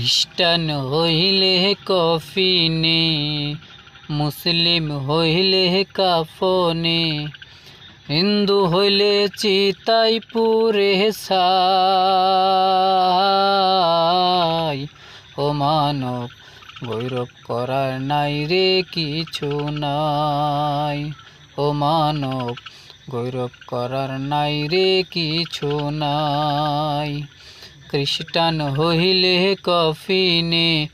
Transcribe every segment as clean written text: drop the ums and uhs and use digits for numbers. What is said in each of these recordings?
খ্রিস্টান হইলে কফিনে, মুসলিম হইলে কাফনে, হিন্দু হইলে চিতাই পুরে ছাই। ও মানব গৌরব করার নাই রে কিছু নাই। ও মানব গৌরব করার নাই রে কিছু নাই। খ্রিস্টান হইলে কফিনে,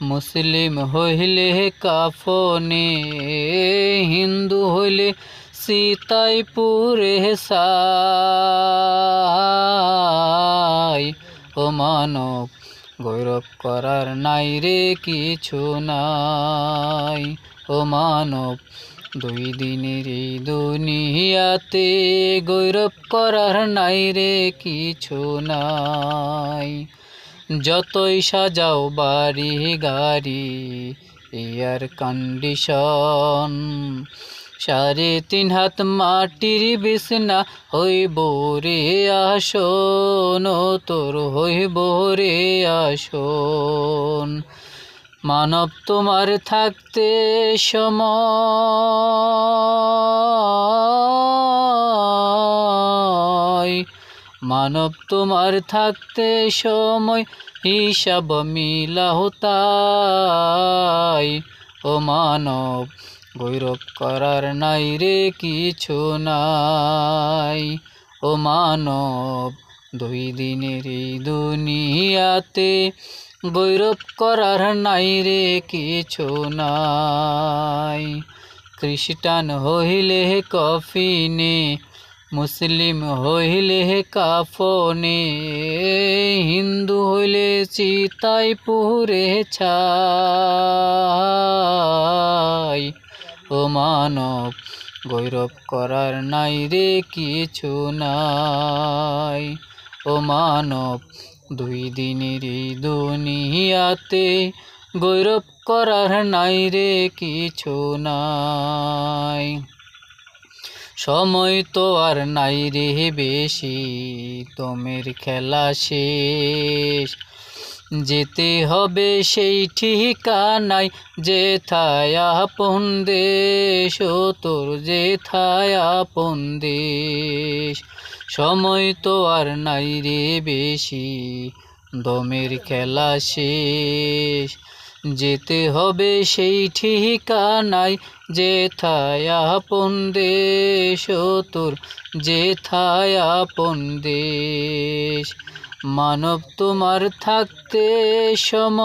মুসলিম হইলে কাফনে, হিন্দু হইলে চিতাই পুরে ছাই। ও মানব গৌরব করার নাই রে কিছু নাই। ও মানব দুই দিনের এই দুনিয়াতে গৌরব করার নাই রে কিছু নাই। যতই সাজাও বাড়ি গাড়ি, এয়ার কন্ডিশন, 3.5 হাত মাটির বিছনা হইব রে আসন, তোর হইব রে আসন। মানব তোমার থাকতে সময়, মানব তোমার থাকতে সময়, হিসাব মিলাও তাই। ও মানব গৌরব করার নাই রে কিছু নাই। ও মানব দুই দিনের এই দুনিয়াতে গৌরব করার নাই রে কিছু নাই। খ্রিস্টান হইলে কফিনে, মুসলিম হইলে কাফনে, হিন্দু হইলে চিতাই পুরে ছাই। ও মানব গৌরব করার নাই রে কিছু নাই। ও মানব দুই দিনের এই দুনিয়াতে গৌরব করার নাই রে কিছু নাই। সময় তো আর নাই রে বেশি, তোমের খেলা শেষ। যেতে হবে সেই ঠিকানায়, যেথায় আপন দেশ, ও তোর যেথায় আপন দেশ। সময় তো আর নাই রে বেশি, দমের খেলা শেষ। যেতে হবে সেই ঠিকানায়, যেথায় আপন দেশ, ও তোর যেথায় আপন দেশ। মানব তোমার থাকতে সময়,